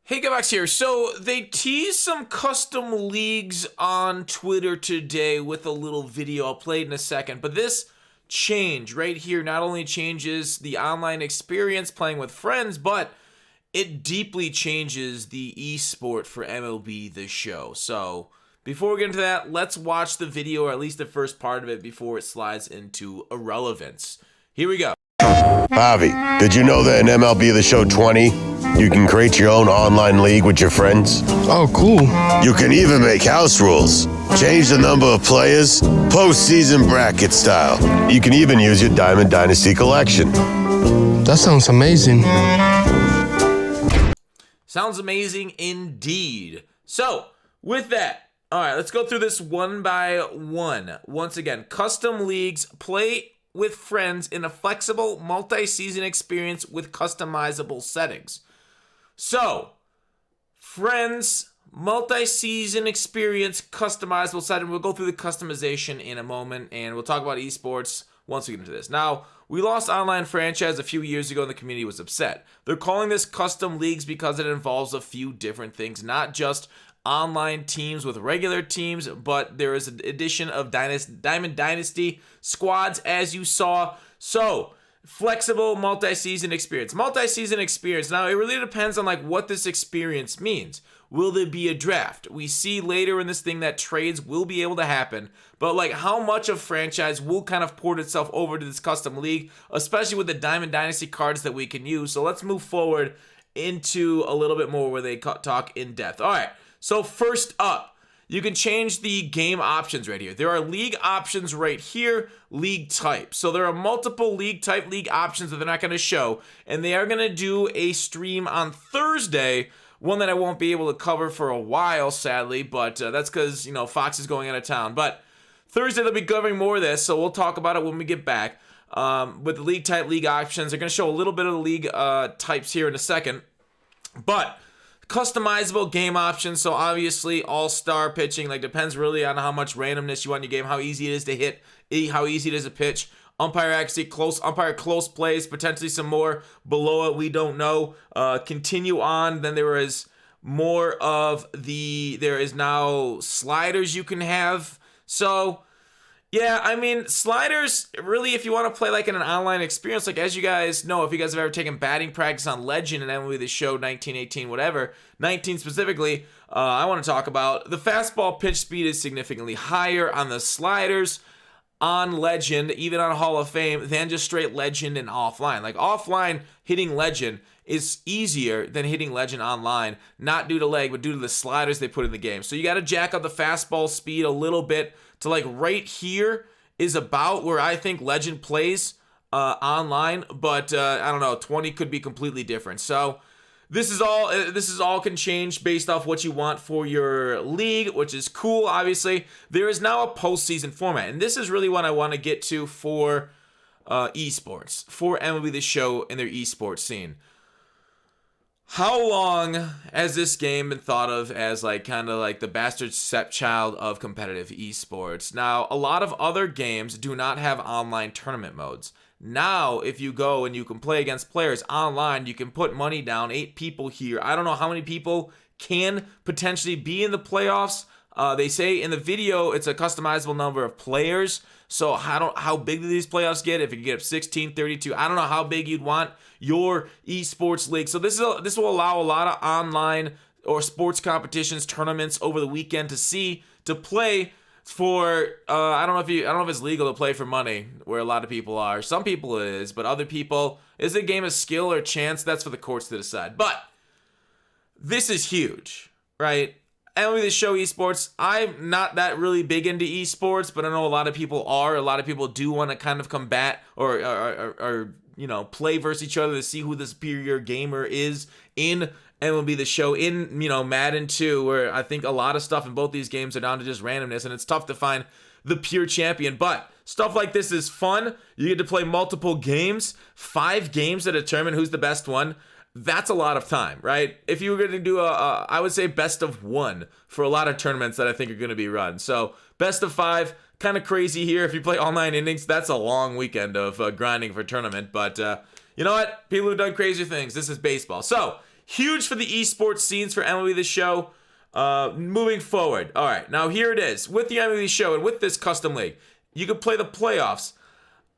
Hey, Gavax here. So they teased some custom leagues on Twitter today with a little video. I'll play it in a second. But this change right here not only changes the online experience playing with friends, but it deeply changes the esport for MLB The Show. So before we get into that, let's watch the video, or at least the first part of it, before it slides into irrelevance. Here we go. Javi, did you know that in MLB The Show 20, you can create your own online league with your friends? Oh, cool. You can even make house rules, change the number of players, postseason bracket style. You can even use your Diamond Dynasty collection. That sounds amazing. Sounds amazing indeed. So, with that, all right, let's go through this one by one. Once again, custom leagues play with friends in a flexible multi-season experience with customizable settings. So, friends, multi-season experience, customizable setting. We'll go through the customization in a moment, and we'll talk about esports once we get into this. Now, we lost online franchise a few years ago, and the community was upset. They're calling this custom leagues because it involves a few different things, not just online teams with regular teams, but there is an addition of Diamond Dynasty squads, as you saw. So, flexible multi-season experience. Multi-season experience. Now, it really depends on what this experience means. Will there be a draft? We see later in this thing that trades will be able to happen, but how much of franchise will kind of port itself over to this custom league, especially with the Diamond Dynasty cards that we can use. So let's move forward into a little bit more where they talk in depth. All right. So first up, you can change the game options right here. There are league options right here, league type. So there are multiple league type league options that they're not going to show, and they are going to do a stream on Thursday, one that I won't be able to cover for a while, sadly, but that's because, Fox is going out of town. But Thursday, they'll be covering more of this, so we'll talk about it when we get back. With the league type league options, they're going to show a little bit of the league types here in a second. But customizable game options, so obviously all-star pitching, depends really on how much randomness you want in your game, how easy it is to hit, how easy it is to pitch. Umpire accuracy, close plays, potentially some more below it, we don't know. Continue on, then there is now sliders you can have. So yeah, sliders, really, if you want to play in an online experience, as you guys know, if you guys have ever taken batting practice on Legend and MLB The Show 19, 18, whatever, 19 specifically, I want to talk about the fastball pitch speed is significantly higher on the sliders on Legend, even on Hall of Fame, than just straight Legend and offline. Offline, hitting Legend is easier than hitting Legend online, not due to leg, but due to the sliders they put in the game. So you got to jack up the fastball speed a little bit to right here is about where I think Legend plays online, but I don't know, 20 could be completely different. So this is all can change based off what you want for your league, which is cool. Obviously, there is now a postseason format, and this is really what I want to get to for esports, for MLB The Show and their esports scene. How long has this game been thought of as the bastard stepchild of competitive esports? Now, a lot of other games do not have online tournament modes. Now, if you go and you can play against players online, you can put money down, 8 people here. I don't know how many people can potentially be in the playoffs. They say in the video it's a customizable number of players. So how big do these playoffs get? If you can get up 16, 32, I don't know how big you'd want your esports league. So this will allow a lot of online or sports competitions, tournaments over the weekend to play for. I don't know if it's legal to play for money where a lot of people are. Some people it is, but other people, is it a game of skill or chance? That's for the courts to decide. But this is huge, right? MLB The Show esports, I'm not that really big into esports, but I know a lot of people are. A lot of people do want to kind of combat or play versus each other to see who the superior gamer is in MLB The Show, in Madden 2, where I think a lot of stuff in both these games are down to just randomness, and it's tough to find the pure champion. But stuff like this is fun. You get to play multiple games, 5 games to determine who's the best one. That's a lot of time, right? If you were going to do I would say best of 1 for a lot of tournaments that I think are going to be run. So best of 5, kind of crazy here. If you play all 9 innings, that's a long weekend of grinding for tournament. But you know what? People have done crazier things. This is baseball. So huge for the esports scenes for MLB The Show. Moving forward. All right, now here it is. With the MLB The Show and with this custom league, you can play the playoffs.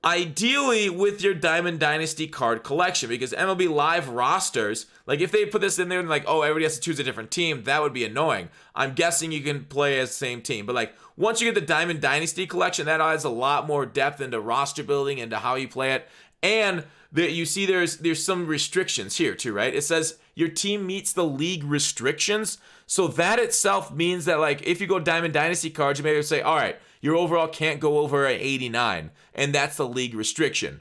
Ideally with your Diamond Dynasty card collection, because MLB Live rosters, like if they put this in there and like, oh, everybody has to choose a different team, that would be annoying. I'm guessing you can play as the same team. But like once you get the Diamond Dynasty collection, that adds a lot more depth into roster building, into how you play it. And you see there's some restrictions here too, right? It says your team meets the league restrictions. So that itself means that like if you go Diamond Dynasty cards, you maybe say, all right, your overall can't go over an 89, and that's the league restriction.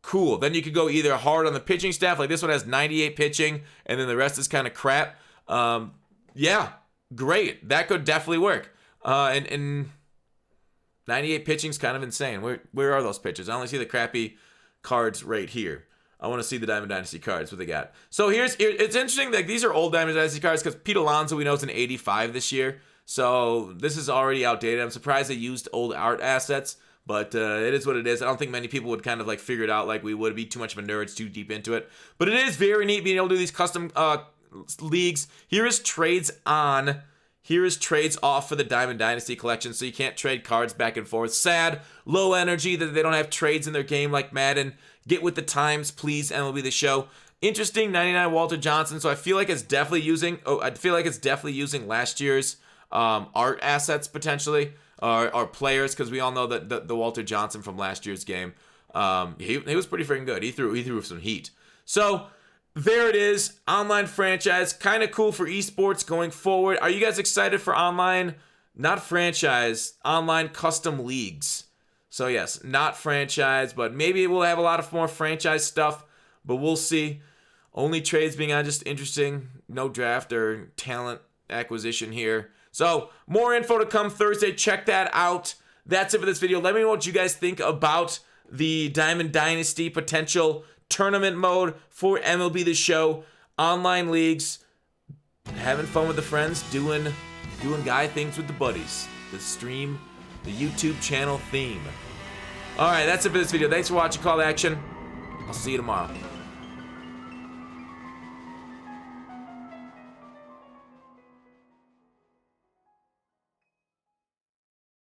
Cool. Then you could go either hard on the pitching staff, like this one has 98 pitching, and then the rest is kind of crap. Yeah, great. That could definitely work. And 98 pitching is kind of insane. Where are those pitchers? I only see the crappy cards right here. I want to see the Diamond Dynasty cards, what they got. So it's interesting, like these are old Diamond Dynasty cards because Pete Alonso, we know, is an 85 this year. So this is already outdated. I'm surprised they used old art assets, but it is what it is. I don't think many people would kind of like figure it out like we would. Be too much of a nerd, it's too deep into it. But it is very neat being able to do these custom leagues. Here is trades on. Here is trades off for the Diamond Dynasty collection, so you can't trade cards back and forth. Sad, low energy that they don't have trades in their game like Madden. Get with the times, please, MLB The Show. Interesting, 99 Walter Johnson. So I feel like it's definitely using. Using last year's art assets potentially, or players, because we all know that the Walter Johnson from last year's game, he was pretty freaking good. He threw some heat. So there it is, online franchise, kind of cool for esports going forward. Are you guys excited for online, not franchise, online custom leagues? So yes, not franchise, but maybe we'll have a lot of more franchise stuff, but we'll see. Only trades being on, just interesting. No draft or talent acquisition here. So more info to come Thursday. Check that out. That's it for this video. Let me know what you guys think about the Diamond Dynasty potential tournament mode for MLB The Show, online leagues, having fun with the friends, doing guy things with the buddies, the stream, the YouTube channel theme. All right, that's it for this video. Thanks for watching. Call to action. I'll see you tomorrow.